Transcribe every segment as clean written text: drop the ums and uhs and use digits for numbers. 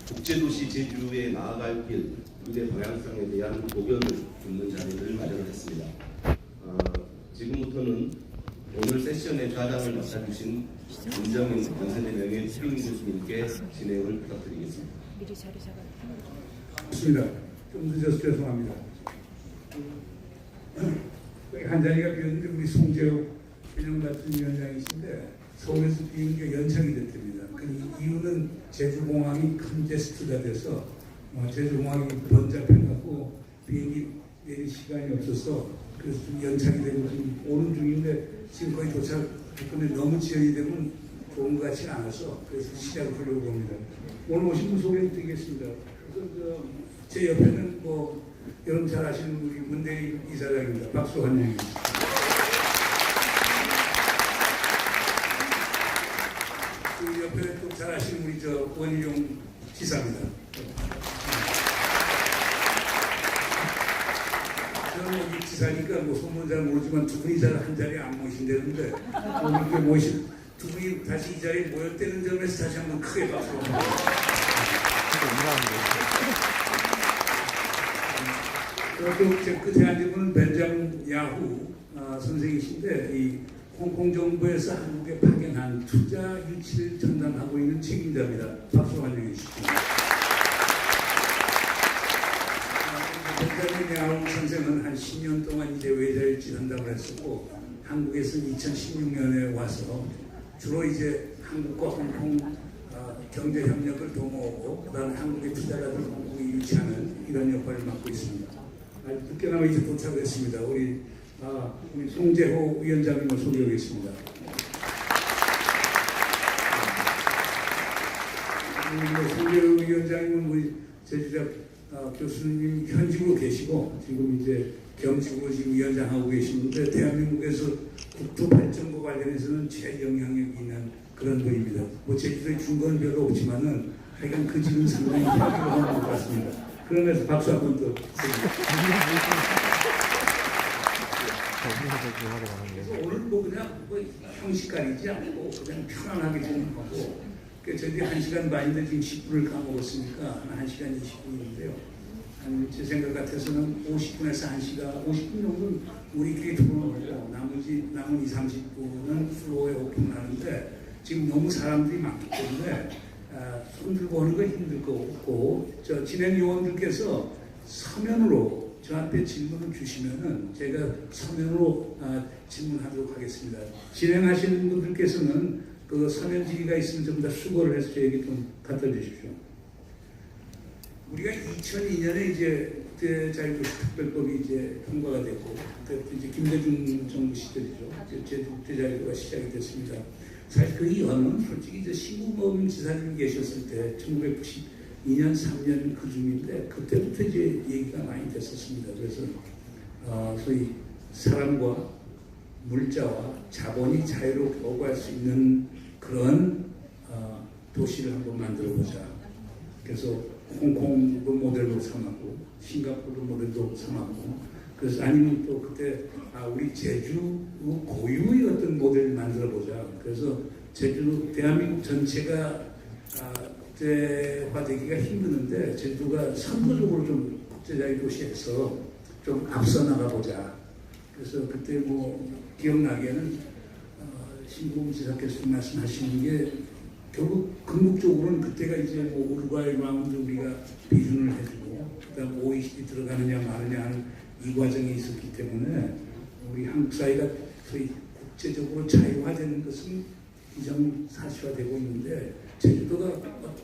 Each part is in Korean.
국제도시 제주에 나아갈 길, 미래 방향성에 대한 고견을 듣는 자리를 마련했습니다. 지금부터는 오늘 세션의 좌장을 맡아주신 김정인 연세대 명예 수빈 교수님께 진행을 부탁드리겠습니다. 미리 자리 잡아. 좋습니다. 좀 늦어서 죄송합니다. 한 자리가 비었는데 우리 송재욱 개정 같은 위원장이신데 서울에서 비행기가 연착이 됐답니다. 그 이유는 제주공항이 컨제스트가 돼서 제주공항이 번잡해갖고 비행기 내릴 시간이 없어서 그래서 좀 연착이 되고 지금 오는 중인데 지금 거의 도착했는데 너무 지연이 되면 좋은 것 같지는 않아서 그래서 시작을 하려고 봅니다. 오늘 오신 분 소개해드리겠습니다. 그래서 제 옆에는 여러분 잘 아시는 우리 문대희 이사장입니다. 박수 환영입니다. 그 옆에 또 잘 아시는 우리 원희룡 지사입니다. 저는 여기 지사니까 소문 잘 모르지만 두 분이 잘 한 자리에 안 모이신다는데 오늘 이렇게 모이신 두 분이 다시 이 자리에 모였다는 점에서 다시 한번 크게 박수 합니다. 또 제 끝에 앉은 분은 벤자민 야후 선생이신데 이 홍콩 정부에서 한국에 파견한 투자 유치를 전담하고 있는 책임자입니다. 박수 환영해 주십시오. 벤자민 야후 선생은 한 10년 동안 이제 외자일지 전담을 했었고 한국에서 2016년에 와서 주로 이제 한국과 홍콩 경제 협력을 도모하고 그다음에 한국의 투자자들 홍콩에 유치하는 이런 역할을 맡고 있습니다. 늦게나마 이제 도착했습니다. 우리 송재호 위원장님을 소개하겠습니다. 송재호 위원장님은 우리 제주대학 교수님 현직으로 계시고 지금 이제 겸직으로 지금 위원장하고 계시는데 대한민국에서 국토 발전과 관련해서는 제영향력이 있는 그런 분입니다. 제주도에 준 건 별로 없지만은 하여간 그 지금 상당히 필요한 것 같습니다. 그러면서 박수 한번 더. 오늘 그냥 형식가리지 않고 그냥 편안하게 진행하고 저희 1시간 반인데 지금 10분을 까먹었으니까 한 1시간 20분인데요. 제 생각 같아서는 50분에서 1시간 50분 정도는 우리끼리 토론하고 남은 2, 30분은 플로어에 오픈하는데 지금 너무 사람들이 많기 때문에 손 들고 하는 건 힘들 거 없고 진행 요원들께서 서면으로 저한테 질문을 주시면은 제가 서면으로 질문하도록 하겠습니다. 진행하시는 분들께서는 그 서면 질의가 있으면 좀 더 수고를 해서 저에게 좀 갖다 주십시오. 우리가 2002년에 이제 국제 자유도시 특별법이 이제 통과가 됐고 그때 이제 김대중 정부 시절이죠. 제주 국제 자유도가 시작이 됐습니다. 사실 그 이유는 솔직히 이제 신구범 지사님 계셨을 때 1992년 3년 그쯤인데 그때부터 이제 얘기가 많이 됐었습니다. 그래서 소위 사람과 물자와 자본이 자유롭게 오갈 수 있는 그런 도시를 한번 만들어보자. 그래서 홍콩도 모델로 삼았고 싱가포르도 모델로 삼았고 그래서 아니면 또 그때 우리 제주 고유의 어떤 모델을 만들어보자. 그래서 제주 대한민국 전체가 국제화되기가 힘드는데 제주가 선도적으로 좀 국제자유 도시에서 좀 앞서 나가보자. 그래서 그때 기억나기에는 신구범 지사께서 말씀하시는 게 결국 궁극적으로는 그때가 이제 우루과이 라운드 우리가 비준을 해주고 그다음 OECD 들어가느냐 마느냐 하는 이 과정이 있었기 때문에 우리 한국 사회가 소위 국제적으로 자유화되는 것은 기정사실화되고 있는데 제주도가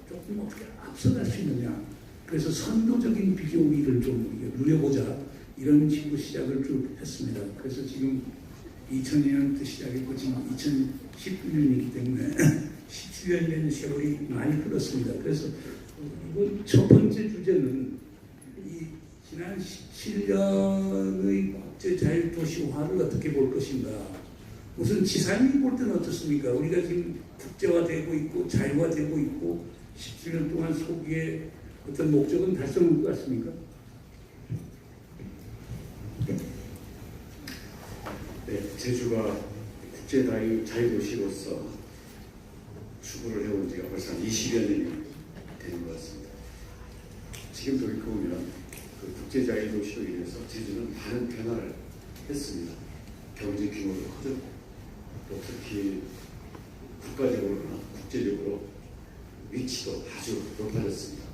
조금 어떻게 앞서갈 수 있느냐. 그래서 선도적인 비교위를 좀 누려보자. 이런 식으로 시작을 쭉 했습니다. 그래서 지금 2002년부터 시작했고 지금 2019년이기 때문에 17년이라는 세월이 많이 흘렀습니다. 그래서 이번 첫 번째 주제는 이 지난 17년의 국제자유도시화를 어떻게 볼 것인가. 우선 지사님이 볼 때는 어떻습니까? 우리가 지금 국제화되고 있고 자유화되고 있고 17년 동안 소기의 어떤 목적은 달성한 것 같습니까? 네, 제주가 국제자유도시로서 추구를 해온 지가 벌써 한 20여 년이 되는 것 같습니다. 지금 돌이켜보면 그 국제자유도시로 인해서 제주는 많은 변화를 했습니다. 경제 규모도 커졌고 또 특히 국가적으로나 국제적으로 위치도 아주 높아졌습니다.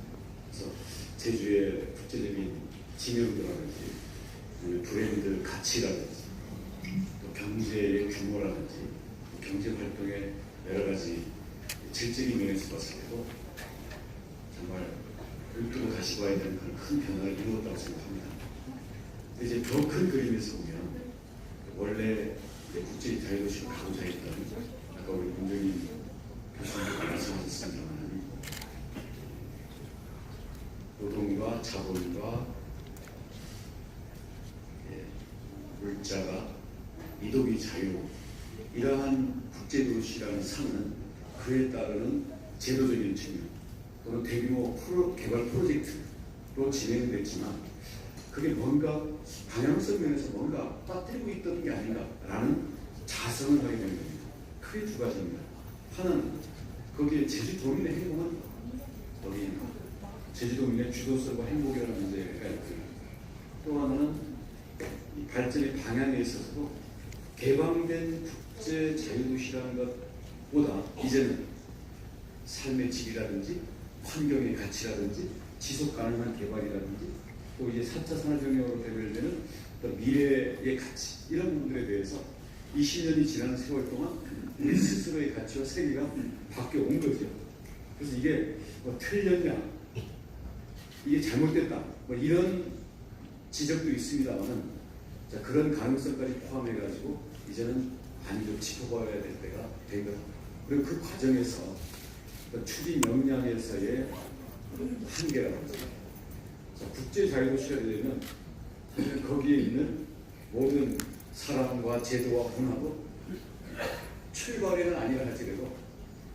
그래서 제주의 국제적인 지명도라든지 브랜드 가치라든지 또 경제의 규모라든지 경제 활동의 여러 가지 질적인 면에서 봤을 때도 정말 눈뜨고 다시 봐야 되는 그런 큰 변화를 이루었다고 생각합니다. 이제 더 큰 그림에서 보면 원래 국제 자유도시로 가고자 했던 아까 우리 문정인 교수님도 말씀하셨습니다만 노동과 자본과 물자가 이동이 자유 이러한 국제도시라는 상은 그에 따르는 제도적인 측면 또는 대규모 개발 프로젝트로 진행됐지만 그게 뭔가 방향성 면에서 뭔가 빠뜨리고 있던 게 아닌가라는 자성을 하게 되는 겁니다. 크게 두 가지입니다. 하나는 거기에 제주도민의 행복은 어디인가? 제주도민의 주도성과 행복이라는 문제가 있고요. 또 하나는 이 발전의 방향에 있어서도 개방된 국제 자유도시라는 것보다 이제는 삶의 질이라든지 환경의 가치라든지 지속 가능한 개발이라든지 또 이제 4차 산업혁명으로 대별되는 미래의 가치 이런 부분들에 대해서 20년이 지난 세월 동안 우리 스스로의 가치와 세계가 바뀌어 온 거죠. 그래서 이게 뭐 틀렸냐, 이게 잘못됐다, 뭐 이런 지적도 있습니다만 자, 그런 가능성까지 포함해가지고 이제는 많이 좀 짚어봐야 될 때가 된 것. 그리고 그 과정에서 추진 역량에서의 한계라고 합니다. 국제 자유도시가 되려면 거기에 있는 모든 사람과 제도와 문화도 출발에는 아니라 할지라도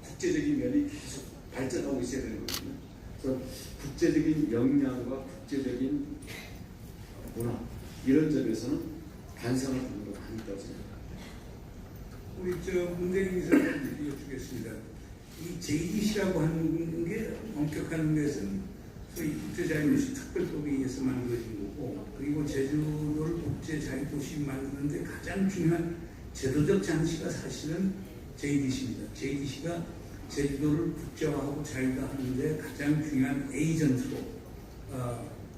국제적인 면이 계속 발전하고 있어야 되는 거거든요. 그래서 국제적인 역량과 국제적인 문화 이런 점에서는 반성을 하는 것 많이 있다고 생각합니다. 우리 문재인 이사님 여쭙겠습니다. 이 JDC라고 하는 게 엄격한 것은 소위 국제자유도시 특별법에 의해서 만들어진 거고, 그리고 제주도를 국제자유도시 만드는데 가장 중요한 제도적 장치가 사실은 JDC입니다. JDC가 제주도를 국제화하고 자유화하는데 가장 중요한 에이전트로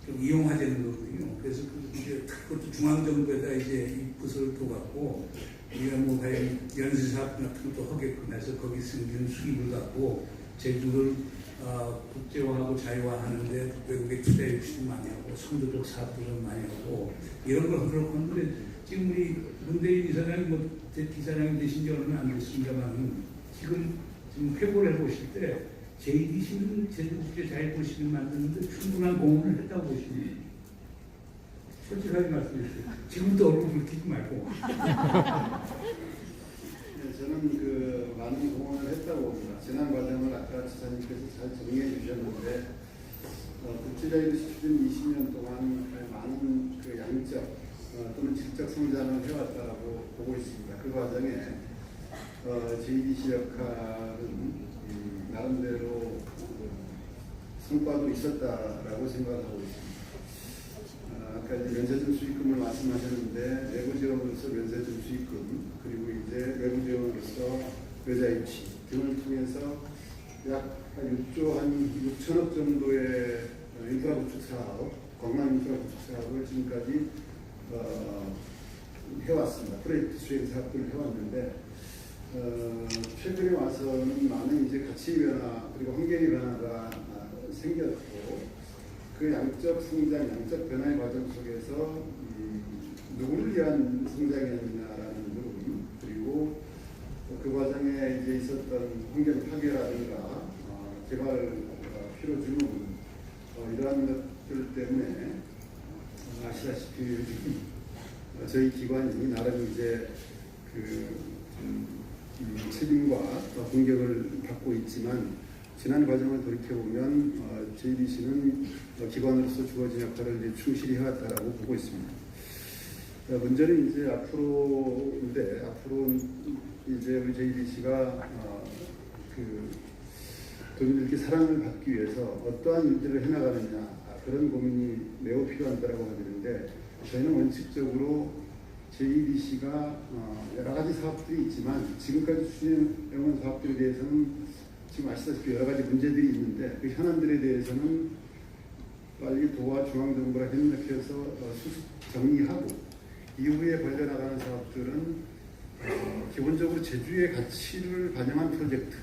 좀 이용화되는 거거든요. 그래서 그것도 중앙정부에다 이제 이 부서를 둬갖고 우리가 뭐 과연 연쇄사업 같은 것도 하게끔 해서 거기 생기는 수입을 갖고 제주도를 국제화하고 자유화하는데 외국의 투자 유치도 많이 하고 선도적 사업도 좀 많이 하고 이런 걸 하려고 하는데 지금 우리 문재인 이사장이 뭐 이사장이 되신 지 얼마 안 됐습니다만 지금 회고를 해보실 때 JDC는 제주국제 자유도시를 만드는데 충분한 공헌을 했다고 보시니 솔직하게 말씀해 주세요. 지금부터 얼굴 붉히지 말고. 네, 저는 많은 공헌을 했다고 봅니다. 지난 과정을 아까 지사님께서 잘 정리해 주셨는데 국제자유도시 추진 20년 동안 많은 양적 또는 질적 성장을 해왔다고 보고 있습니다. 그 과정에 JDC 역할은 나름대로 성과도 있었다라고 생각하고 있습니다. 아까 이제 면세점 수익금을 말씀하셨는데 내부 지원으로서 면세점 수익금 그리고 이제 외부 지원으로서 여자 유치 등을 통해서 약 6조 한 6천억 정도의 인프라 구축 사업, 관광 인프라 구축 사업을 지금까지 해왔습니다. 프로젝트 수행 사업들을 해왔는데 최근에 와서는 많은 이제 가치 변화 그리고 환경의 변화가 생겼고 그 양적 성장, 양적 변화의 과정 속에서 누구를 위한 성장이었느냐라는 부분 그리고 그 과정에 이제 있었던 환경 파괴라든가 개발 필요 주문 이러한 것들 때문에 아시다시피 저희 기관이 나름 이제 책임과 공격을 받고 있지만 지난 과정을 돌이켜보면 JDC는 기관으로서 주어진 역할을 이제 충실히 해왔다라고 보고 있습니다. 문제는 이제 앞으로 이제 우리 JDC가 도민들께 사랑을 받기 위해서 어떠한 일들을 해나가느냐 그런 고민이 매우 필요한 거라고 하는데 저희는 원칙적으로 JEDC가 여러 가지 사업들이 있지만 지금까지 추진해온 사업들에 대해서는 지금 아시다시피 여러 가지 문제들이 있는데 그 현안들에 대해서는 빨리 도와 중앙정부가 협력해서 수습 정리하고 이후에 벌려나가는 사업들은 기본적으로 제주의 가치를 반영한 프로젝트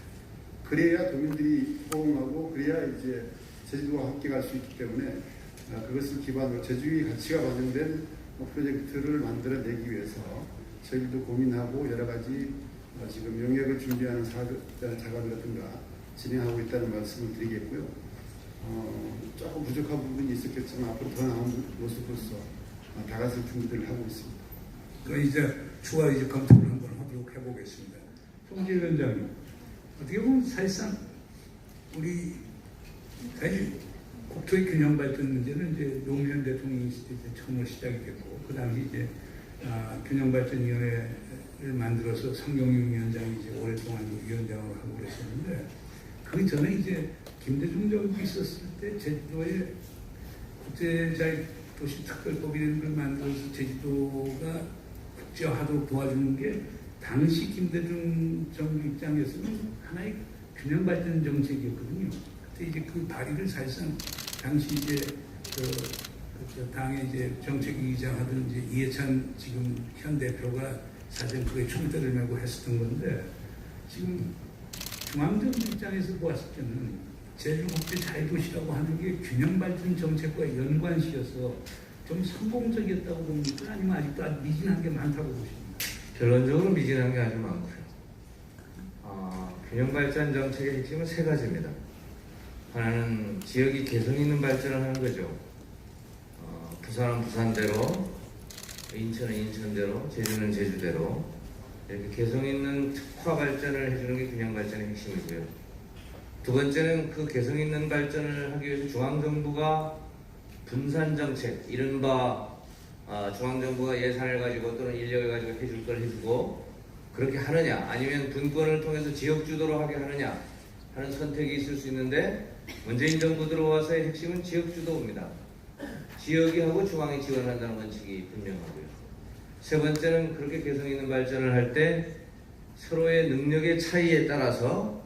그래야 도민들이 호응하고 그래야 이제 제주도와 함께 갈 수 있기 때문에 그것을 기반으로 제주의 가치가 반영된 프로젝트를 만들어내기 위해서 저희도 고민하고 여러 가지 지금 용역을 준비하는 작업이라든가 진행하고 있다는 말씀을 드리겠고요. 조금 부족한 부분이 있었겠지만 앞으로 더 나은 모습으로서 다가설 준비를 하고 있습니다. 그 이제 추가 이제 검토를 한번 하도록 해보겠습니다. 송재 위원장님, 어떻게 보면 사실상 우리 사실 국토의 균형 발전 문제는 이제 노무현 대통령이 이제 처음으로 시작이 됐고 그 당시 이제 균형발전위원회를 만들어서 성경용 위원장이 이제 오랫동안 위원장을 하고 그랬었는데 그 전에 이제 김대중 정부 있었을 때 제주도에 국제자유도시특별법이라는 걸 만들어서 제주도가 국제화하도록 도와주는 게 당시 김대중 정부 입장에서는 하나의 균형발전 정책이었거든요. 그때 이제 그 발의를 사실상 당시 이제 당의 이제 정책위의장 하던 이제 이해찬 지금 현 대표가 사실 그게 총대를 메고 했었던 건데 지금 중앙정부 입장에서 보았을 때는 제주국제자유도시라고 하는 게 균형발전 정책과 연관시여서 좀 성공적이었다고 봅니까? 아니면 아직도 아주 미진한 게 많다고 보십니까? 결론적으로 미진한 게 아주 많고요. 균형발전 정책의 핵심은 세 가지입니다. 하나는 지역이 개성 있는 발전을 하는 거죠. 부산은 부산대로, 인천은 인천대로, 제주는 제주대로 이렇게 개성 있는 특화 발전을 해주는 게 균형발전의 핵심이고요. 두 번째는 그 개성 있는 발전을 하기 위해서 중앙정부가 분산 정책, 이른바 중앙정부가 예산을 가지고 또는 인력을 가지고 해줄 걸 해주고 그렇게 하느냐 아니면 분권을 통해서 지역주도로 하게 하느냐 하는 선택이 있을 수 있는데 문재인 정부 들어와서의 핵심은 지역주도입니다. 지역이 하고 중앙이 지원한다는 원칙이 분명하고요. 세 번째는 그렇게 개성 있는 발전을 할 때 서로의 능력의 차이에 따라서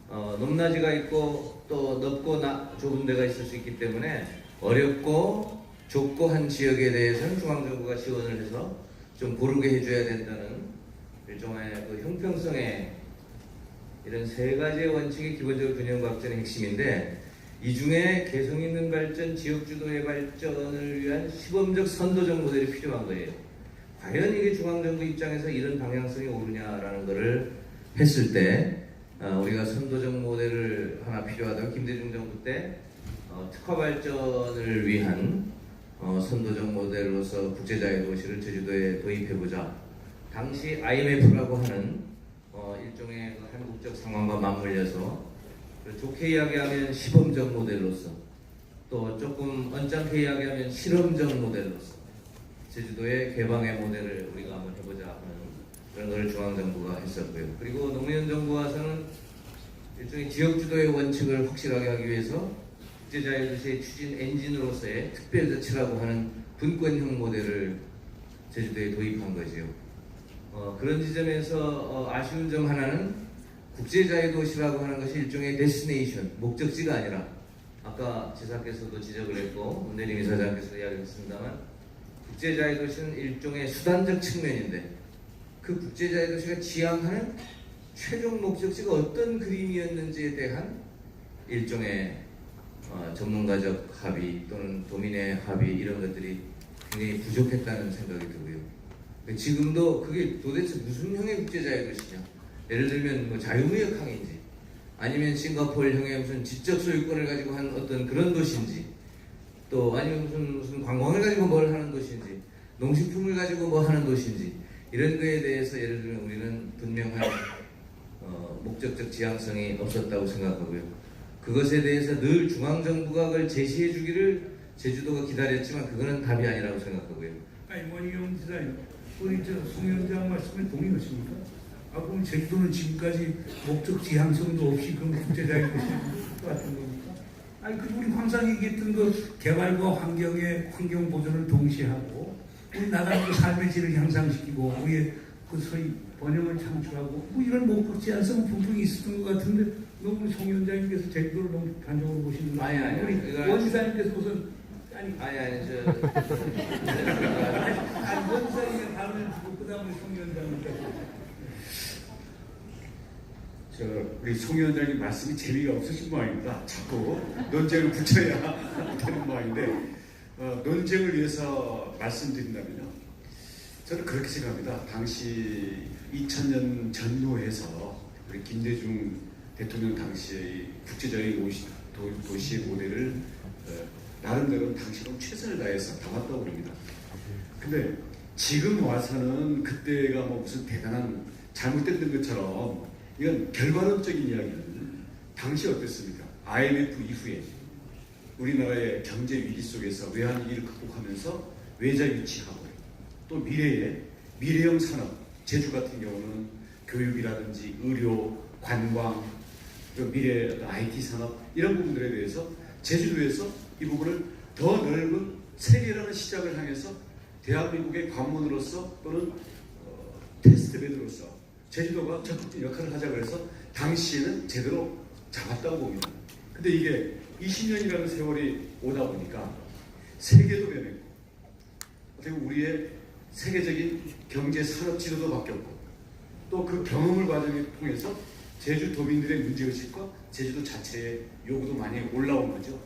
높낮이가 있고 또 넓고 좁은 데가 있을 수 있기 때문에 어렵고 좁고 한 지역에 대해서는 중앙정부가 지원을 해서 좀 고르게 해줘야 된다는 일종의 그 형평성의 이런 세 가지의 원칙이 기본적으로 균형발전의 핵심인데 이 중에 개성 있는 발전, 지역주도의 발전을 위한 시범적 선도적 모델이 필요한 거예요. 과연 이게 중앙정부 입장에서 이런 방향성이 옳으냐라는 것을 했을 때 우리가 선도적 모델을 하나 필요하다고 김대중 정부 때 특화 발전을 위한 선도적 모델로서 국제자유도시를 제주도에 도입해보자. 당시 IMF라고 하는 일종의 그 한국적 상황과 맞물려서 좋게 이야기하면 시범적 모델로서 또 조금 언짢게 이야기하면 실험적 모델로서 제주도의 개방의 모델을 우리가 한번 해보자 하는 그런 것을 중앙정부가 했었고요. 그리고 노무현 정부 와서는 일종의 지역주도의 원칙을 확실하게 하기 위해서 국제자유도시의 추진 엔진으로서의 특별조치라고 하는 분권형 모델을 제주도에 도입한 거지요. 그런 지점에서 아쉬운 점 하나는 국제자유도시라고 하는 것이 일종의 데스티네이션, 목적지가 아니라 아까 지사께서도 지적을 했고 문대림 이사장께서도 이야기했습니다만 국제자유도시는 일종의 수단적 측면인데 그 국제자유도시가 지향하는 최종 목적지가 어떤 그림이었는지에 대한 일종의 전문가적 합의 또는 도민의 합의 이런 것들이 굉장히 부족했다는 생각이 들고요. 지금도 그게 도대체 무슨 형의 국제자유도시냐? 예를 들면 뭐 자유무역항인지 아니면 싱가포르형의 무슨 지적 소유권을 가지고 한 어떤 그런 도시인지 또 아니면 무슨 관광을 가지고 뭘 하는 도시인지 농식품을 가지고 뭐 하는 도시인지 이런 거에 대해서 예를 들면 우리는 분명한 목적적 지향성이 없었다고 생각하고요. 그것에 대해서 늘 중앙정부가 그걸 제시해 주기를 제주도가 기다렸지만 그거는 답이 아니라고 생각하고요. 아니 원희용 지사님, 우리 송 위원장 말씀에 동의하십니까? 그럼 제주도는 지금까지 목적 지향성도 없이 그런 국제자의 것이 같은 겁니까? 아니, 그 우리 항상 얘기했던 그 개발과 환경 보존을 동시에 하고 우리 나라의 삶의 질을 향상시키고 우리의 그 소위 번영을 창출하고 뭐 이런 목적 지향성 분명히 있었던 것 같은데 너무 송 위원장님께서 제주도를 너무 단적으로 보시는 거 아니, 아니에요? 우리 이거- 원 이사님께서 우선 아니 원 이사님의 발언을 듣고 그 다음에 송 위원장님께서 우리 송 위원장님 말씀이 재미가 없으신 모양입니다. 자꾸 논쟁을 붙여야 되는 모양인데 논쟁을 위해서 말씀드린다면요. 저는 그렇게 생각합니다. 당시 2000년 전후에서 우리 김대중 대통령 당시의 국제적인 도시의 모델을 나름대로 당시로 최선을 다해서 담았다고 봅니다. 근데 지금 와서는 그때가 뭐 무슨 대단한 잘못된 것처럼 이건 결과론적인 이야기는 당시 어땠습니까? IMF 이후에 우리나라의 경제 위기 속에서 외환위기를 극복하면서 외자 유치하고 또 미래형 산업, 제주 같은 경우는 교육이라든지 의료, 관광, 미래 IT 산업 이런 부분들에 대해서 제주도에서 이 부분을 더 넓은 세계라는 시장을 향해서 대한민국의 관문으로서 또는 테스트베드로서 제주도가 적극적인 역할을 하자고 해서 당시에는 제대로 잡았다고 봅니다. 근데 이게 20년이라는 세월이 오다 보니까 세계도 변했고 어떻게 보면 우리의 세계적인 경제 산업 지도도 바뀌었고 또 그 경험을 과정을 통해서 제주도민들의 문제의식과 제주도 자체의 요구도 많이 올라온 거죠.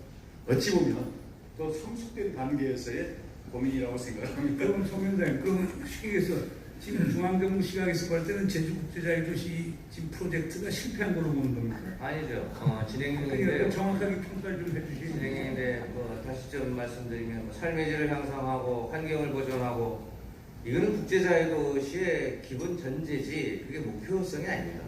어찌 보면 또 성숙된 단계에서의 고민이라고 생각합니다. 그럼 송 위원장님, 그럼 시기에서 지금 중앙정부 시각에서 볼 때는 제주국제자유도시 지금 프로젝트가 실패한 걸로 보는 겁니다. 아니죠. 진행 그러니까 중인데요. 정확하게 평가를 좀 해주시죠. 진행인데 다시 좀 말씀드리면 삶의 질을 향상하고 환경을 보존하고 이거는 국제자유도시의 기본 전제지 그게 목표성이 아닙니다.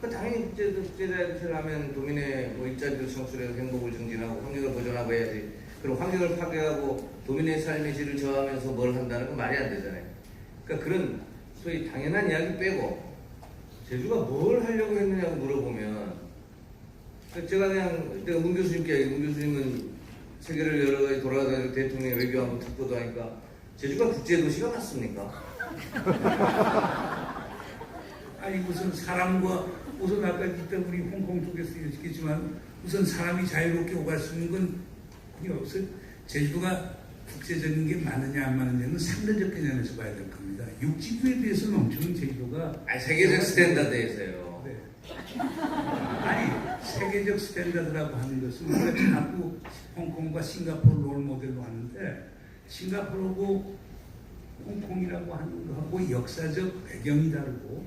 당연히 국제자유도시를 하면 도민의 일자리를 창출해서 행복을 증진하고 환경을 보존하고 해야지. 그럼 환경을 파괴하고 도민의 삶의 질을 저하면서 뭘 한다는 건 말이 안 되잖아요. 그러니까 그런 소위 당연한 이야기 빼고 제주가 뭘 하려고 했느냐고 물어보면 제가 그냥 내가 문 교수님께 문 교수님은 세계를 여러 가지 돌아다니고 대통령의 외교하고 특보도 하니까 제주가 국제도시가 맞습니까? 아니 무슨 사람과 우선 아까 일단 우리 홍콩 쪽에서 얘기했지만 우선 사람이 자유롭게 오갈 수 있는 건 그게 없어요. 제주도가 국제적인 게 많으냐 안 많으냐는 상대적 개념에서 봐야 될 겁니다. 육지도에 대해서는 엄청 제주도가 세계적 스탠다드에서요. 네. 아니 세계적 스탠다드라고 하는 것은 우리가 자꾸 홍콩과 싱가포르 롤 모델로 하는데 싱가포르하고 홍콩이라고 하는 거하고 역사적 배경이 다르고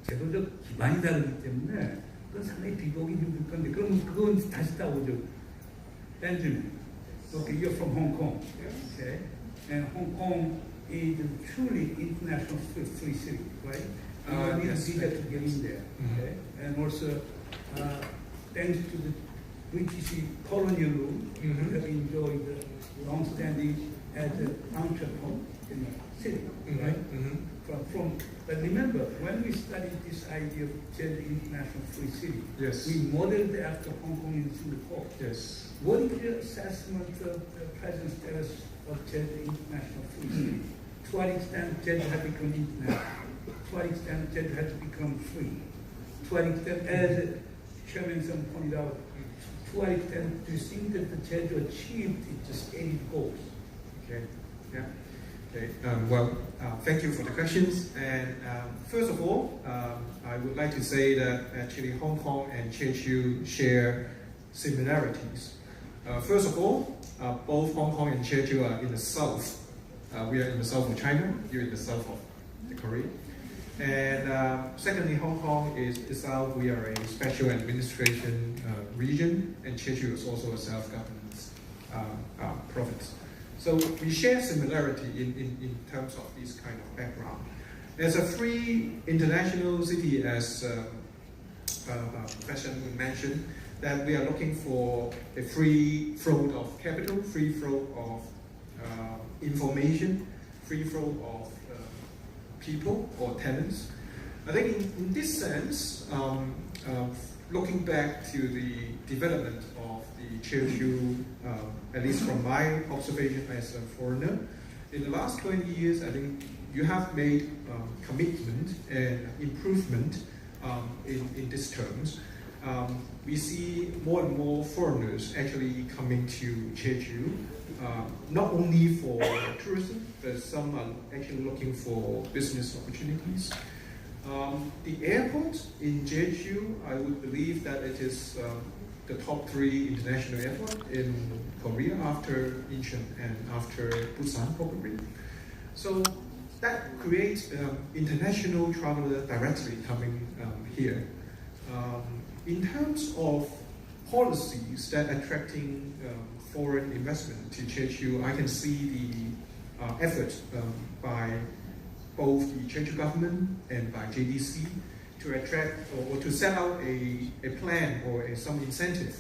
제도적 기반이 다르기 때문에 그건 상당히 비교하기 힘들 건데 그럼 그건 다시 따오죠. Benjamin, okay, you're from Hong Kong, okay, and Hong Kong is a truly international free city, right? You need a visa to get in there, okay, and also thanks to the British colonial rule, you have enjoyed the long-standing as an entrepreneur in the city, right? But remember, when we studied this idea of Jeju International Free City, Yes. we modeled it after Hong Kong and Singapore. Yes. What is your assessment of the present status of Jeju International Free City? To what extent Jeju has become international? To what extent Jeju has become free? To what extent, as Chairman Sung pointed out, to what extent do you think that the Jeju achieved its stated goals? Okay. Yeah. Okay. Thank you for the questions. And first of all, I would like to say that actually Hong Kong and Jeju share similarities. First of all, both Hong Kong and Jeju are in the south. We are in the south of China. You're in the south of the Korea. And secondly, Hong Kong is the south. We are a special administration region, and Jeju is also a self-governance province. So we share similarity in terms of this kind of background. As a free international city, as Professor Moon mentioned, that we are looking for a free flow of capital, free flow of information, free flow of people or tenants. I think in this sense, looking back to the development of the Jeju, at least from my observation as a foreigner, in the last 20 years, I think you have made commitment and improvement in these terms. We see more and more foreigners actually coming to Jeju, not only for tourism, but some are actually looking for business opportunities. The airport in Jeju, I would believe that it is the top 3 international airport in Korea after Incheon and after Busan probably. So that creates international traveler directly coming here. In terms of policies that attracting foreign investment to Jeju, I can see the effort by both the Jeju government and by JDC to attract or to set out a plan or some incentive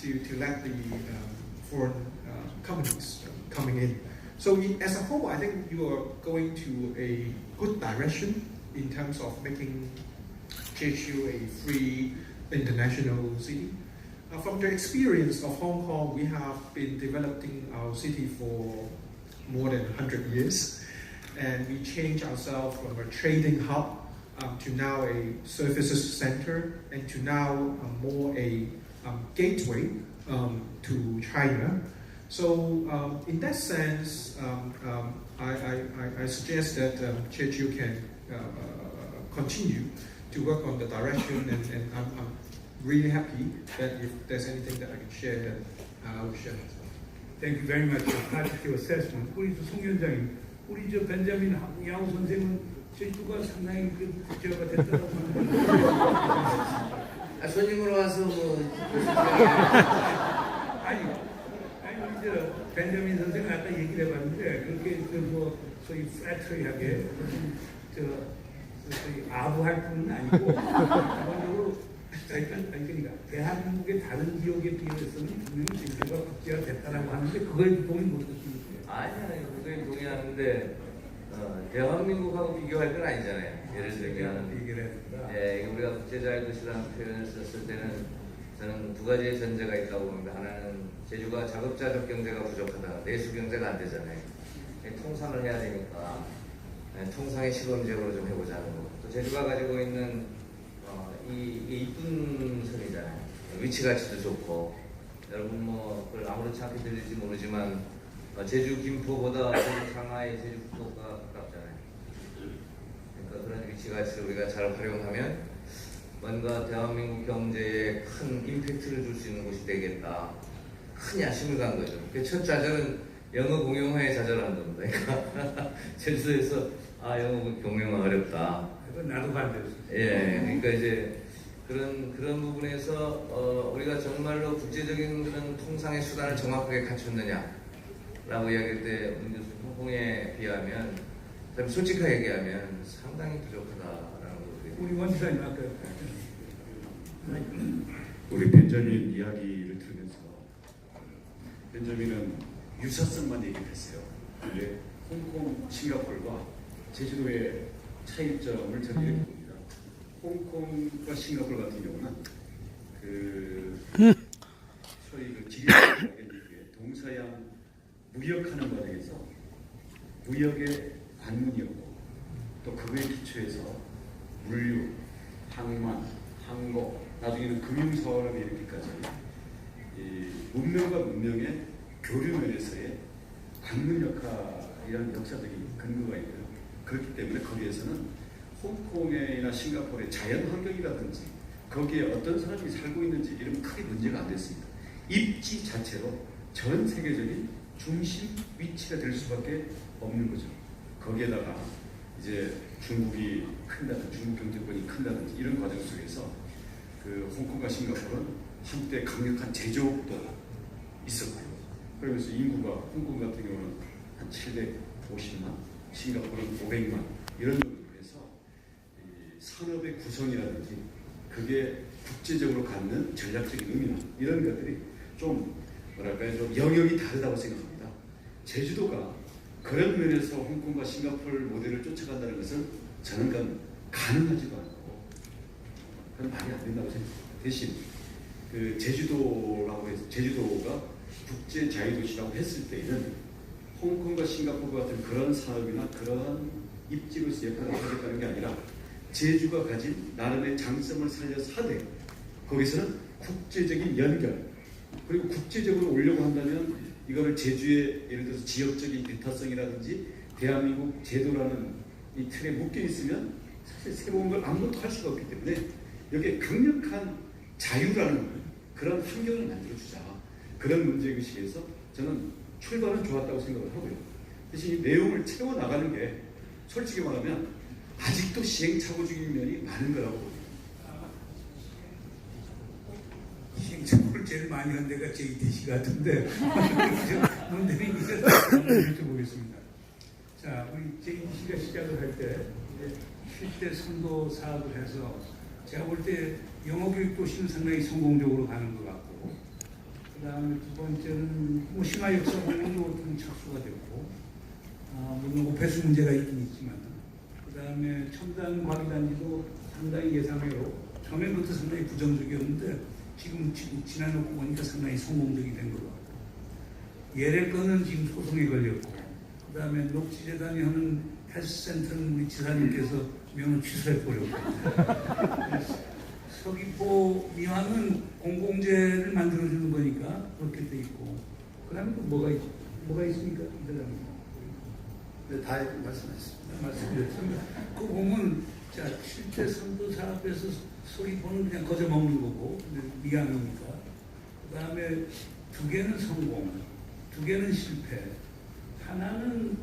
to let the foreign companies coming in. So as a whole, I think you are going to a good direction in terms of making Jeju a free international city. From the experience of Hong Kong, we have been developing our city for more than 100 years. And we changed ourselves from a trading hub to now a services center, and to now more a gateway to China. So in that sense, I suggest that Jeju can continue to work on the direction, and I'm really happy that if there's anything that I can share, that I will share. Thank you very much for your assessment. 우리 송 위원장님, 우리 저 벤자민 야오 선생은 제주가 상당히 그 국제화가 됐다고 하는데. 손님으로 와서 아니 우리 저 벤자민 선생 아까 얘기를 해봤는데 그렇게 그 소위 플래트리하게 소위 아부할 뿐은 아니고 기본적으로 그러니까 대한민국의 다른 지역에 비해서는 분명히 제주가 국제화 됐다라고 하는데 그거에 동의 못했습니까? 아니요, 그거에 동의하는데 대한민국하고 비교할 건 아니잖아요. 예를 들면 우리가 국제자의 도시라는 표현을 썼을 때는 저는 2가지의 전제가 있다고 봅니다. 하나는 제주가 자급자족 경제가 부족하다. 내수 경제가 안 되잖아요. 통상을 해야 되니까 통상의 시범적으로 좀 해보자는 거고, 또 제주가 가지고 있는 이게 이쁜 섬이잖아요. 위치 가치도 좋고, 여러분 뭐 그걸 아무렇지 않게 들릴지 모르지만 제주 김포보다 제주 상하이, 제주 북도가 가깝잖아요. 그러니까 그런 위치 가치를 우리가 잘 활용하면 뭔가 대한민국 경제에 큰 임팩트를 줄 수 있는 곳이 되겠다. 큰 야심을 간 거죠. 첫 좌절은 영어 공용화에 좌절한 겁니다. 그러니까 제주도에서 영어 공용화 어렵다. 나도 반대했어. 그러니까 이제 그런 부분에서 우리가 정말로 국제적인 그런 통상의 수단을 정확하게 갖췄느냐라고 이야기할 때 우리 교수님 홍콩에 비하면 솔직하게 얘기하면 상당히 부족하다라는 거거든요. 우리 원지사님 아까 우리 벤자민 이야기를 들으면서 벤자민은 유사성만 얘기했어요. 근데 홍콩, 싱가포르와 제주도의 차이점을 저는 이렇게 봅니다. 홍콩과 싱가포르 같은 경우는 소위 지리적인 동서양 무역하는 과정에서 무역의 관문이었고, 또 그거에 기초해서 물류, 항만, 항공, 나중에는 금융사업에 이르기까지 문명과 문명의 교류 면에서의 관문 역할이라는 역사적인 근거가 있고요. 그렇기 때문에 거기에서는 홍콩이나 싱가포르의 자연 환경이라든지 거기에 어떤 사람이 살고 있는지 이런 크게 문제가 안 됐습니다. 입지 자체로 전 세계적인 중심 위치가 될 수밖에 없는 거죠. 거기에다가 이제 중국이 큰다든지 중국 경제권이 큰다든지 이런 과정 속에서 홍콩과 싱가포르는 한때 강력한 제조업도 있었고요. 그러면서 인구가 홍콩 같은 경우는 한 750만, 싱가포르는 500만 이런 정도로 해서 산업의 구성이라든지 그게 국제적으로 갖는 전략적인 의미나 이런 것들이 좀 영역이 다르다고 생각합니다. 제주도가 그런 면에서 홍콩과 싱가포르 모델을 쫓아간다는 것은 저는 가능하지도 않고 그건 말이 안 된다고 생각합니다. 대신 그 제주도라고 해서 제주도가 국제 자유도시라고 했을 때에는 홍콩과 싱가포르 같은 그런 사업이나 그런 입지로서 역할을 하겠다는 게 아니라 제주가 가진 나름의 장점을 살려서 하되 거기서는 국제적인 연결 그리고 국제적으로 오려고 한다면 이거를 제주의 예를 들어서 지역적인 배타성이라든지 대한민국 제도라는 이 틀에 묶여 있으면 사실 새로운 걸 아무것도 할 수가 없기 때문에 여기에 강력한 자유라는 그런 환경을 만들어주자. 그런 문제의식에서 저는 출발은 좋았다고 생각을 하고요. 대신 이 내용을 채워나가는 게 솔직히 말하면 아직도 시행착오 중인 면이 많은 거라고 봅니다. 시행착오를 제일 많이 한 데가 JTC 같은데 문제는 이제 여쭤보겠습니다. 자, 우리 JTC가 시작을 할 때 실제 선도 사업을 해서 제가 볼 때 영어교육 도시는 상당히 성공적으로 가는 것 같고 그 다음에 두 번째는 뭐 심화 역사관행도 좀 착수가 됐고 물론 오폐수 문제가 있긴 있지만 그 다음에 첨단 과기단지도 상당히 예상외로 처음에부터 상당히 부정적이었는데 지금 지나놓고 보니까 상당히 성공적이 된 것 같고 예래 건은 지금 소송에 걸렸고 그 다음에 녹지재단이 하는 헬스센터는 우리 지사님께서 명을 취소해버렸고 서귀포 미화는 공공재를 만들어주는 거니까 그렇게 돼 있고 그 다음에 또 뭐가 있습니까? 이사장님 네, 다 말씀하셨습니다. 말씀드렸습니다. 그 보면 자 실제 선도사 앞에서 서귀포는 그냥 거저 먹는 거고 미양이니까 그 다음에 두 개는 성공, 두 개는 실패, 하나는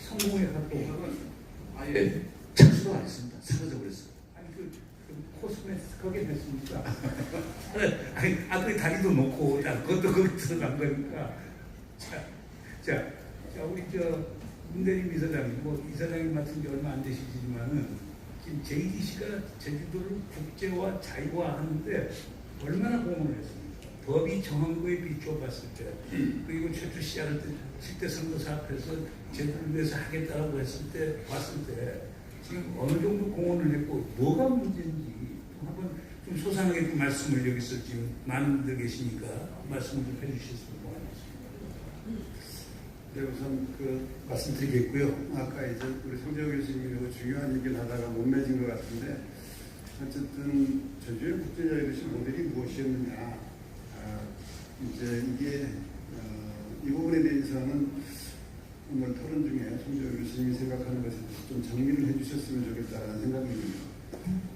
성공의 합동. 아예 착수도 안 했습니다. 사라져 버렸어요. 아니 그 코스메틱하게 됐습니까? 아니 앞에 다리도 놓고 자 그것도 거기 들어간 거니까 자 우리 문대림 이사장님 뭐 이사장님 맡은 지 얼마 안 되시지만은 지금 JTC가 제주도를 국제화 자유화하는데 얼마나 공헌을 했습니까? 법이 정한 거에 비추어 봤을 때 그리고 최초 시작할 때 실제 선도사 앞에서 제주를 위해서 하겠다라고 했을 때 봤을 때 지금 어느 정도 공헌을 했고 뭐가 문제인지 한번 좀 소상하게 좀 말씀을 여기서 지금 많은 분들 계시니까 말씀을 좀 해주셨으면 고맙겠습니다. 네, 우선 말씀드리겠고요. 아까 이제 우리 성재호 교수님이 중요한 얘기를 하다가 못 맺은 것 같은데 어쨌든 제주의 국제자유도시 모델이 무엇이었느냐 이제 이게 이 부분에 대해서는 오늘 토론 중에 성재호 교수님이 생각하는 것에 대해서 좀 정리를 해주셨으면 좋겠다는 생각입니다.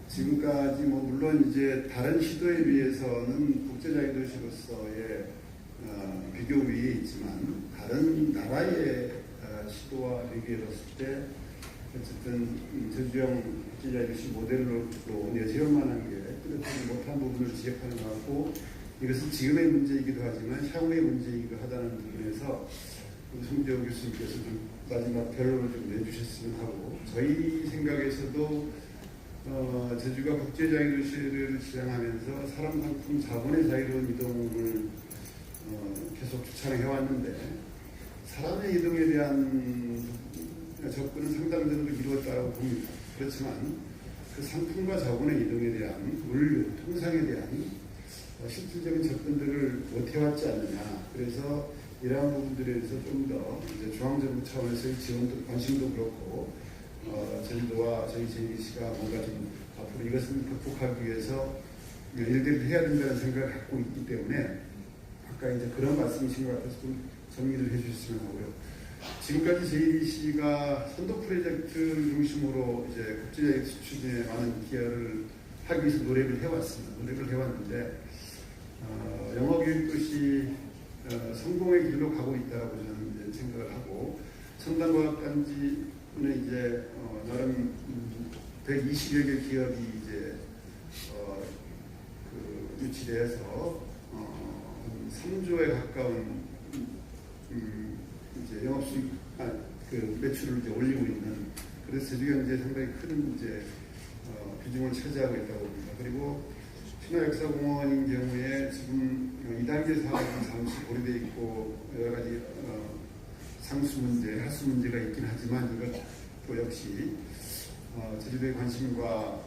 지금까지 물론 이제 다른 시도에 비해서는 국제자유도시로서의 비교 위에 있지만 다른 나라의 시도와 비교했을 때 어쨌든 제주형 국제자유도시 모델로 내세울 만한 게 뚜렷하지 못한 부분을 지적하는 것 같고 이것은 지금의 문제이기도 하지만 향후의 문제이기도 하다는 부분에서 우리 송재호 교수님께서 좀 마지막 결론을 좀 내주셨으면 하고 저희 생각에서도 제주가 국제자유도시를 지향하면서 사람, 상품, 자본의 자유로운 이동을 계속 주창해 왔는데 사람의 이동에 대한 접근은 상당 정도 이루었다고 봅니다. 그렇지만 그 상품과 자본의 이동에 대한 물류, 통상에 대한 실질적인 접근들을 못 해왔지 않느냐. 그래서 이러한 부분들에 대해서 좀 더 중앙정부 차원에서의 지원도 관심도 그렇고 제주도와 저희 JTC가 뭔가 좀 앞으로 이것을 극복하기 위해서 일들을 해야 된다는 생각을 갖고 있기 때문에 아까 이제 그런 말씀이신 것 같아서 좀 정리를 해주셨으면 하고요. 지금까지 JTC가 선도 프로젝트를 중심으로 이제 국제자유도시 추진에 많은 기여를 하기 위해서 노력을 해왔는데 영어교육도시 성공의 길로 가고 있다고 저는 이제 생각을 하고 첨단과학단지는 이제 나름 120여 개 기업이 이제 유치돼서 3조에 가까운 이제 영업수익 매출을 이제 올리고 있는 그래서 제주경제에 상당히 큰 이제 비중을 차지하고 있다고 봅니다. 그리고 신화역사공원인 경우에 지금 2단계 사업이 잠시 고려되어 있고 여러 가지 상수 문제, 하수 문제가 있긴 하지만 이것도 역시 제주도의 관심과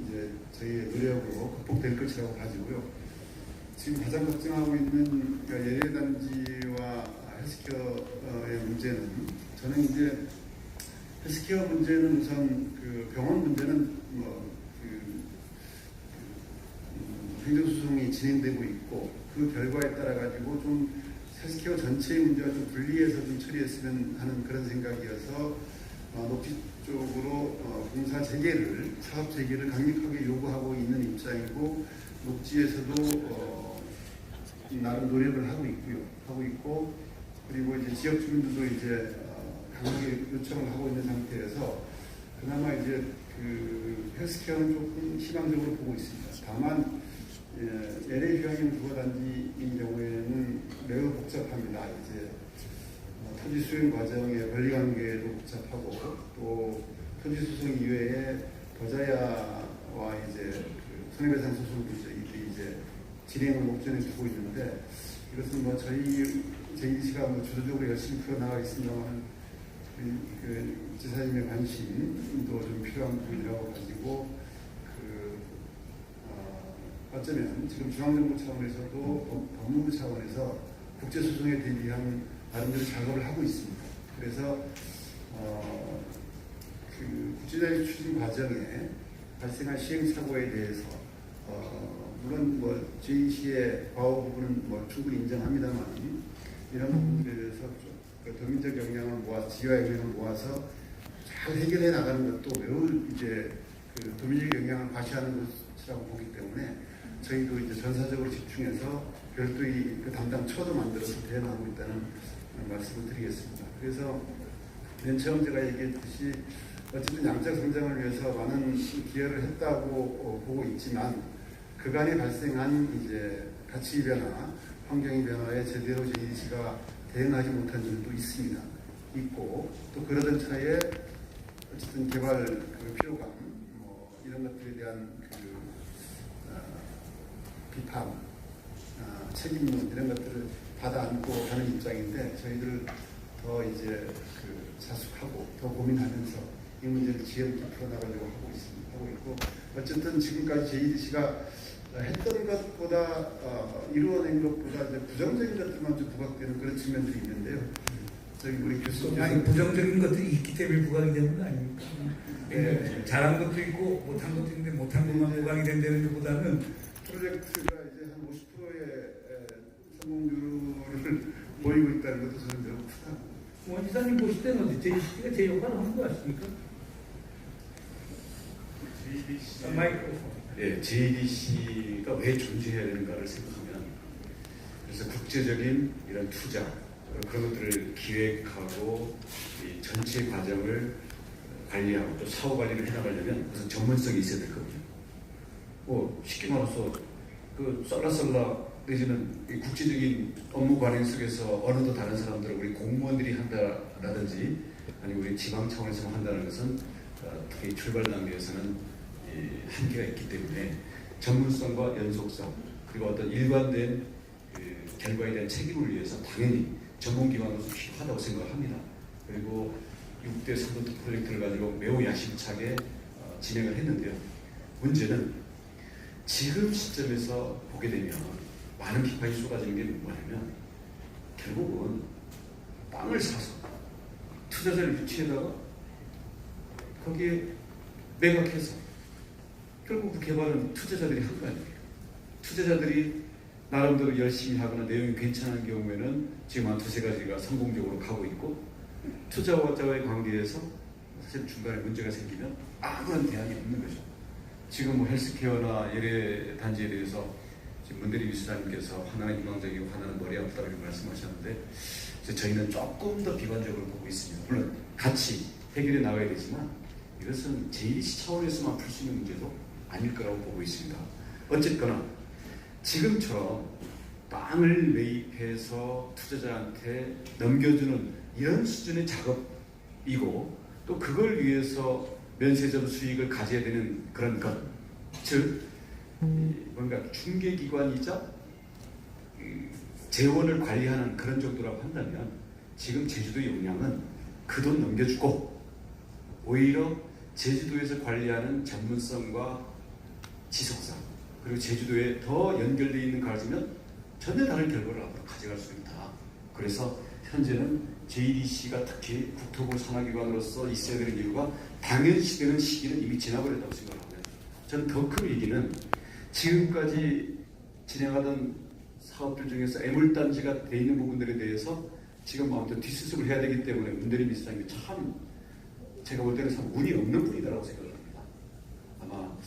이제 저희의 노력으로 극복될 것이라고 봐지고요. 지금 가장 걱정하고 있는 예외단지와 헬스케어의 문제는, 저는 이제 헬스케어 문제는 우선 그 병원 문제는 행정소송이 진행되고 있고, 그 결과에 따라 가지고 좀 헬스케어 전체의 문제가 좀 분리해서 좀 처리했으면 하는 그런 생각이어서 녹지 쪽으로 공사 재개를, 사업 재개를 강력하게 요구하고 있는 입장이고, 녹지에서도 나름 노력을 하고 있고, 그리고 이제 지역 주민들도 이제 강하게 요청을 하고 있는 상태에서 그나마 이제 그 헬스케어는 조금 희망적으로 보고 있습니다. 다만 LA 휴양림 주거단지인 경우에는 매우 복잡합니다. 이제 토지 수용 과정의 권리 관계도 복잡하고, 또 토지 소송 이외에 버자야와 이제 그 손해배상 소송도 이제 진행을 목전에 두고 있는데, 이것은 뭐 JDC가 뭐 주도적으로 열심히 풀어나가겠습니다만 그 지사님의 관심도 좀 필요한 부분이라고 가지고, 어쩌면 지금 중앙정부 차원에서도 법무부 차원에서 국제소송에 대비한 나름대로 작업을 하고 있습니다. 그래서 그 국제자유 추진 과정에 발생한 시행착오에 대해서 물론 뭐 JDC의 과오 부분은 뭐 충분히 인정합니다만, 이런 부분들에서 그 도민적 역량을 모아서, 지와 역량을 모아서 잘 해결해 나가는 것도 매우 이제 그 도민적 역량을 과시하는 것이라고 보기 때문에, 저희도 이제 전사적으로 집중해서 별도의 그 담당 처도 만들어서 대응하고 있다는 말씀을 드리겠습니다. 그래서 맨 처음 제가 얘기했듯이 어쨌든 양적 성장을 위해서 많은 기여를 했다고 보고 있지만, 그간에 발생한 이제 가치 변화, 환경의 변화에 제대로 JDC가 대응하지 못한 점도 있고, 또 그러던 차에 어쨌든 개발 그 필요감, 뭐 이런 것들에 대한 그 비판, 책임론 이런 것들을 받아 안고 가는 입장인데, 저희들 더 이제 그 자숙하고 더 고민하면서 이 문제를 지혜롭게 풀어나가려고 하고 있고, 어쨌든 지금까지 JDC가 했던 것보다 이루어낸 것보다 이제 부정적인 것들만 좀 부각되는 그런 측면들이 있는데요. 저희 우리 교수님, 아니 부정적인 것들이 있기 때문에 부각이 되는 거 아닙니까? 네. 잘한 것도 있고 못한 것도 있는데 못한 것만 부각이 된다는 것보다는 프로젝트가 이제 한 50%의 성공률을 보이고 있다는 것도 저는 매우 크다. 원 지사님 보실 때는 어디 JDC가 제 역할을 하는 거 같습니까? 마이크로폰. 예, JDC가 왜 존재해야 되는가를 생각하면, 그래서 국제적인 이런 투자, 그런 것들을 기획하고 이 전체 과정을 관리하고 또 사후 관리를 해나가려면 무슨 전문성이 있어야 될 거거든요. 뭐 쉽게 말해서 그 썰라썰라 내지는 이 국제적인 업무 관행 속에서 어느덧 다른 사람들을 우리 공무원들이 한다라든지 아니면 우리 지방 차원에서 한다는 것은 특히 출발 단계에서는 한계가 있기 때문에 전문성과 연속성, 그리고 어떤 일관된 그 결과에 대한 책임을 위해서 당연히 전문기관으로서 필요하다고 생각합니다. 그리고 6대 3도 프로젝트를 가지고 매우 야심차게 진행을 했는데요. 문제는 지금 시점에서 보게 되면 많은 비판이 쏟아지는 게 뭐냐면, 결국은 땅을 사서 투자자를 유치에다가 거기에 매각해서 결국 그 개발은 투자자들이 한 거 아닙니까? 투자자들이 나름대로 열심히 하거나 내용이 괜찮은 경우에는 지금 한 두세 가지가 성공적으로 가고 있고, 투자자와의 관계에서 사실 중간에 문제가 생기면 아무런 대안이 없는 거죠. 지금 뭐 헬스케어나 예외 단지에 대해서 지금 문대리 위수장님께서 하나는 희망적이고 하나는 머리 아프다고 말씀하셨는데, 저희는 조금 더 비관적으로 보고 있습니다. 물론 같이 해결해 나가야 되지만 이것은 JDC 차원에서만 풀 수 있는 문제도 아닐 거라고 보고 있습니다. 어쨌거나 지금처럼 땅을 매입해서 투자자한테 넘겨주는 이런 수준의 작업이고, 또 그걸 위해서 면세점 수익을 가져야 되는 그런 것, 즉 뭔가 중개기관이자 재원을 관리하는 그런 정도라고 한다면, 지금 제주도의 역량은 그 돈 넘겨주고 오히려 제주도에서 관리하는 전문성과 지속성, 그리고 제주도에 더 연결되어 있는 가지면 전혀 다른 결과를 앞으로 가져갈 수 있다. 그래서 현재는 JDC가 특히 국토부 산하기관으로서 있어야 되는 이유가 당연시되는 시기는 이미 지나버렸다고 생각합니다. 저는 더 큰 위기는 지금까지 진행하던 사업들 중에서 애물단지가 되어 있는 부분들에 대해서 지금 아무튼 뒷수습을 해야 되기 때문에 문대리 미사장님이 참 제가 볼 때는 참 운이 없는 분이다라고 생각합니다. 아마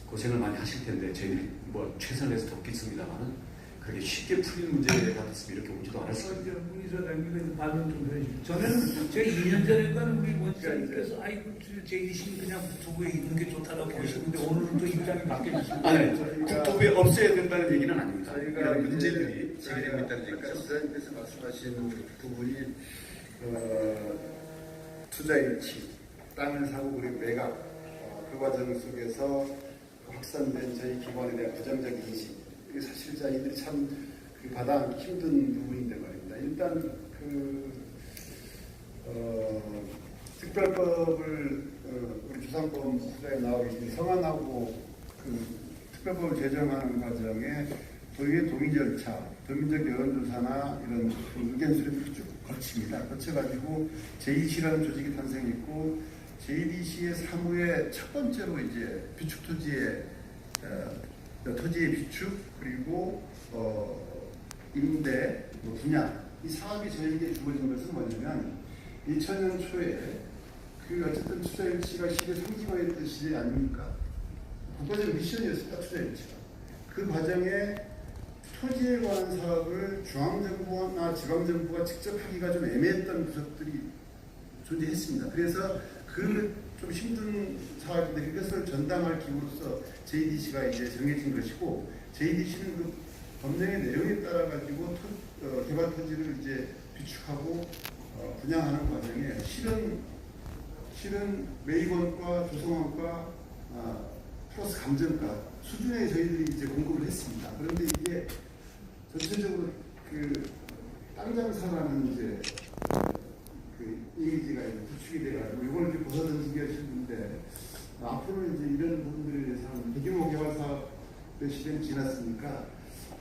고생을 많이 하실 텐데 저희들이 뭐 최선을 다해서 돕겠습니다만은 그렇게 쉽게 풀린 문제 같았으면 이렇게 오지도 않았을 겁니다. 문 이사장님은 반응 좀 해주시죠. 저는 제가 2년 전에는 우리 문 이사님께서 아이고 JDC는 그냥 국토부에 있는 게 좋다고 보시는데 오늘은 또 입장이 바뀌었습니다. 아니, 국토부에 없애야 된다는 얘기는 아닙니다. 저희가 그냥 문제들이 제기되고 있다는 아까 얘기죠. 지사님께서 말씀하신 부분이 투자 일치, 땅을 사고 그리고 매각 그 과정 속에서 확산된 저희 기관에 대한 부정적 인식, 이게 사실 저희들이 참 받아안기 힘든 부분인데 말입니다. 일단 특별법을 우리 주상법 사에 나오기 전에 성안하고 특별법을 제정하는 과정에 도의회 동의 절차, 도민적 여론조사나 이런 의견 수렴을 쭉 거칩니다. 거쳐가지고 JDC라는 조직이 탄생했고 JDC의 사무의 첫 번째로 이제 비축 토지의 토지의 비축 그리고 임대, 분양 이 사업이 저에게 주어진 것은 뭐냐면 2000년 초에 어쨌든 투자일치가 시대 상징화했던 시대 아닙니까? 국가적 미션이었습니다. 투자일치가. 그 과정에 토지에 관한 사업을 중앙정부나 지방정부가 직접 하기가 좀 애매했던 구석들이 존재했습니다. 그래서 좀 힘든 사업인데 그것을 전담할 기구로서 JDC가 이제 정해진 것이고 JDC는 그 법령의 내용에 따라 가지고 개발 토지를 이제 비축하고 분양하는 과정에 실은 매입원과 조성원과 플러스 감정가 수준에 저희들이 이제 공급을 했습니다. 그런데 이게 전체적으로 땅 장사라는 이제 이미지가 구축이 돼가지고 이걸 이렇게 벗어던지기 하시는데 앞으로는 이제 이런 부분들에 대해서는 대규모 개발 사업의 시대는 지났으니까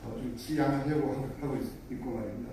좀 지양하려고 하고 있고 말입니다.